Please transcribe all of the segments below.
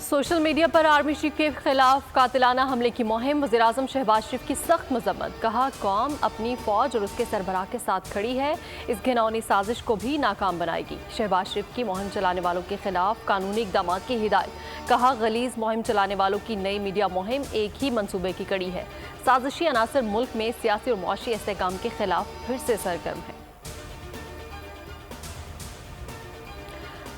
Social media पर army chief के खिलाफ कातिलाना हमले की मुहिम, वज़ीर-ए-आज़म शहबाज शरीफ की सख्त मजम्मत। कहा कौम अपनी फौज और उसके सरबराह के साथ खड़ी है, इस घिनौनी साजिश को भी नाकाम बनाएगी। शहबाज शरीफ की मुहिम चलाने वालों के खिलाफ कानूनी इक़दाम की हिदायत। कहा गलीज़ मुहिम चलाने वालों की नई मीडिया मुहिम एक ही मनसूबे की कड़ी है। साजिशी अनासर मुल्क में सियासी और मुआशी इस्तेहकाम के खिलाफ फिर से सरगर्म है।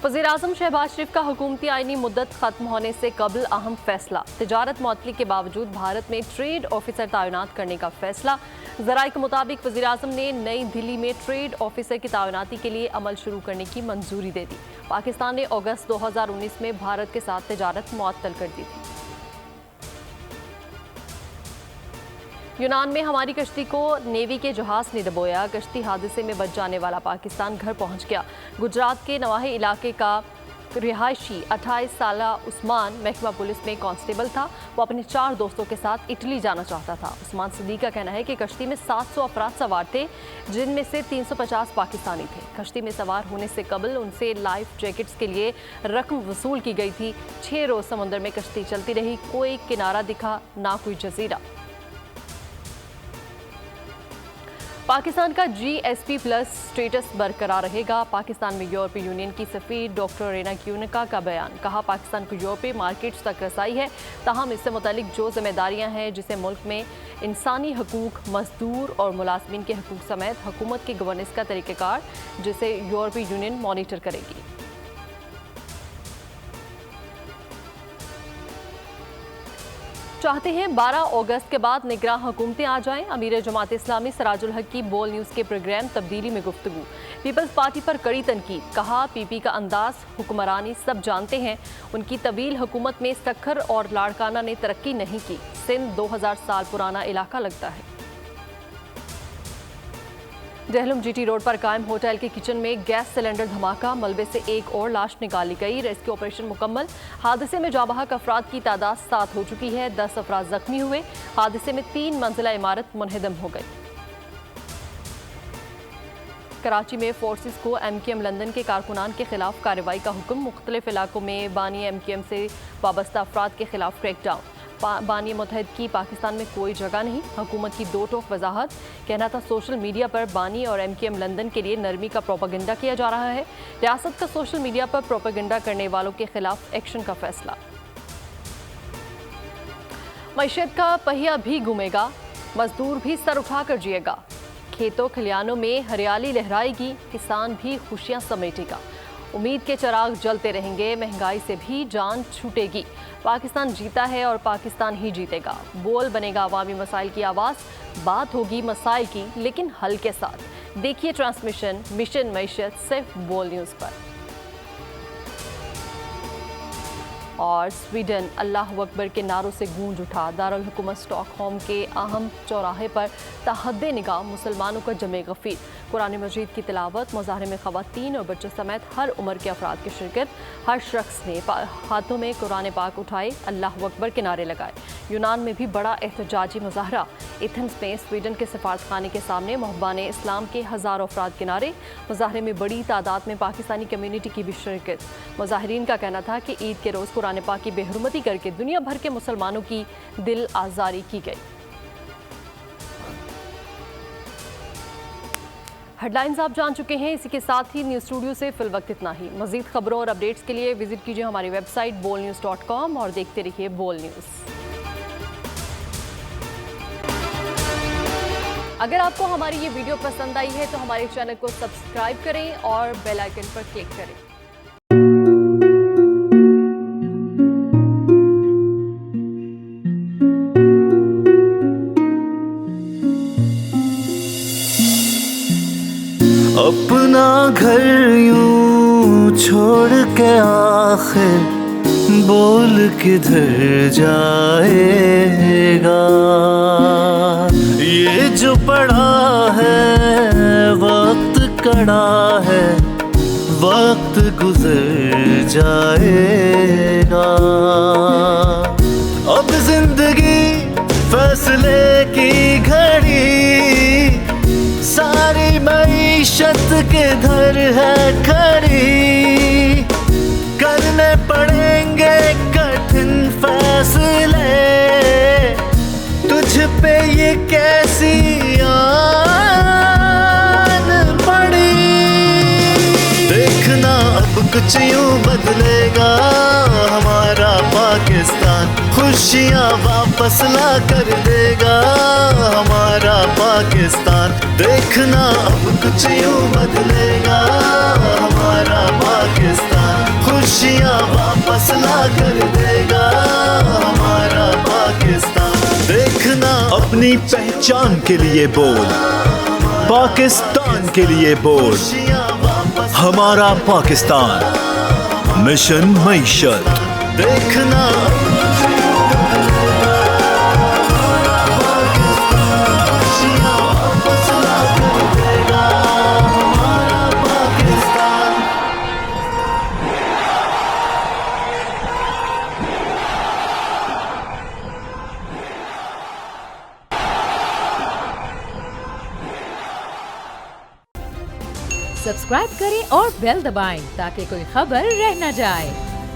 वज़ीर-ए-आज़म शहबाज शरीफ का हुकूमती आईनी मुद्दत खत्म होने से कबल अहम फैसला। तिजारत मुअत्तली के बावजूद भारत में ट्रेड ऑफिसर तैनात करने का फैसला। ज़राए के मुताबिक वज़ीर-ए-आज़म ने नई दिल्ली में ट्रेड ऑफिसर की तैनाती के लिए अमल शुरू करने की मंजूरी दे दी। पाकिस्तान ने अगस्त 2019 में भारत के साथ तिजारत मुअत्तल कर दी थी। यूनान में हमारी कश्ती को नेवी के जहाज ने डबोया। कश्ती हादसे में बच जाने वाला पाकिस्तान घर पहुंच गया। गुजरात के नवाही इलाके का रिहायशी 28 साल उस्मान महकमा पुलिस में कांस्टेबल था। वो अपने 4 दोस्तों के साथ इटली जाना चाहता था। उस्मान सिद्दीक का कहना है कि कश्ती में 700 अफराद सवार थे, जिनमें से 350 पाकिस्तानी थे। कश्ती में सवार होने से कबल उनसे लाइफ जैकेट्स के लिए रकम वसूल की गई थी। 6 रोज समुद्र में कश्ती चलती रही, कोई किनारा दिखा ना कोई जजीरा। पाकिस्तान का GSP प्लस स्टेटस बरकरार रहेगा। पाकिस्तान में यूरोपीय यूनियन की सफीर डॉक्टर रेना क्यूनिका का बयान। कहा पाकिस्तान को यूरोपीय मार्केट्स तक रसाई है, ताहम इससे मुतालिक जो जिम्मेदारियां हैं जिसे मुल्क में इंसानी हकूक, मजदूर और मुलाजमीन के हकूक समेत हुकूमत की गवर्नेंस का तरीक़ाकार, जिसे यूरोपीय यूनियन मॉनिटर करेगी। चाहते हैं 12 अगस्त के बाद निगरां हुकूमतें आ जाएं। अमीर जमात इस्लामी सराजुल हक की बोल न्यूज़ के प्रोग्राम तब्दीली में गुफ्तगू। पीपल्स पार्टी पर कड़ी तनकीद। कहा पीपी का अंदाज हुक्मरानी सब जानते हैं, उनकी तवील हुकूमत में सखर और लाड़काना ने तरक्की नहीं की। सिंध 2000 साल पुराना इलाका लगता है। जहलम GT रोड पर कायम होटल के किचन में गैस सिलेंडर धमाका, मलबे से एक और लाश निकाली गई। रेस्क्यू ऑपरेशन मुकम्मल। हादसे में जाबहक अफराद की तादाद 7 हो चुकी है। 10 अफराद जख्मी हुए। हादसे में 3 मंजिला इमारत मुनहदम हो गई। कराची में फोर्सेस को MKM लंदन के कारकुनान के खिलाफ कार्रवाई का हुक्म। मुख्तलिफ इलाकों में बानी MKM से वाबस्ता अफराद के खिलाफ क्रैकडाउन। बानी मुतहद की पाकिस्तान में कोई जगह नहीं। हुकूमत की दो टोक वजाहत। कहना था सोशल मीडिया पर बानी और MKM लंदन के लिए नरमी का प्रोपेगेंडा किया जा रहा है। रियासत का सोशल मीडिया पर प्रोपेगेंडा करने वालों के खिलाफ एक्शन का फैसला। मईशत का पहिया भी घूमेगा, मजदूर भी सर उठा कर जिएगा। खेतों खलियानों में हरियाली लहराएगी, किसान भी खुशियां समेटेगा। उम्मीद के चिराग जलते रहेंगे, महंगाई से भी जान छूटेगी। पाकिस्तान जीता है और पाकिस्तान ही जीतेगा। बोल बनेगा अवामी मसाइल की आवाज़। बात होगी मसाइल की, लेकिन हल के साथ। देखिए ट्रांसमिशन मिशन मईशत सिर्फ बोल न्यूज़ पर। और स्वीडन अल्लाह अकबर के नारों से गूंज उठा। दारुल हुकूमत स्टॉकहोम के अहम चौराहे पर तहद्दे निगाह मुसलमानों का जमे गफीर। कुरान मजीद की तिलावत, मुजाहरे में ख़वातीन और बच्चों समेत हर उम्र के अफराद की शिरकत। हर शख्स ने हाथों में कुरान पाक उठाए, अल्लाह अकबर के नारे लगाए। यूनान में भी बड़ा एहतजाजी मुजाहरा। एथेंस में स्वीडन के सफारतखाने के सामने मुहब्बाने इस्लाम के हज़ारों अफराद के नारे। मुजाहरे में बड़ी तादाद में पाकिस्तानी कम्यूनिटी की भी शिरकत। मुजाहिरीन का कहना था कि ईद के रोज़ कुरान पाक की बेहुरमती करके दुनिया भर के मुसलमानों की दिल आज़ारी की गई। हेडलाइंस आप जान चुके हैं। इसी के साथ ही न्यूज़ स्टूडियो से फिल वक्त इतना ही। मजीद खबरों और अपडेट्स के लिए विजिट कीजिए हमारी वेबसाइट bolnews.com और देखते रहिए बोल न्यूज़। अगर आपको हमारी ये वीडियो पसंद आई है तो हमारे चैनल को सब्सक्राइब करें और बेल आइकन पर क्लिक करें। अपना घर यूं छोड़ के आखिर बोल किधर जाएगा। ये जो पड़ा है वक्त कड़ा है, वक्त गुजर जाएगा। अब जिंदगी फैसले की घड़ी, सारी मईशत के घर है खड़ी। करने पड़ेंगे कट कुछ यूं बदलेगा हमारा पाकिस्तान, खुशियाँ वापस ला कर देगा हमारा पाकिस्तान। देखना अब कुछ यूं बदलेगा हमारा पाकिस्तान, खुशियाँ वापस ला कर देगा हमारा पाकिस्तान। देखना अपनी पहचान के लिए बोल, पाकिस्तान के लिए बोल, खुशियाँ वापस हमारा पाकिस्तान। मिशन मईशत। देखना खुशियाँ वापस ला कर देगा हमारा पाकिस्तान। सब्सक्राइब करें और बेल दबाएं ताकि कोई खबर रह न जाए।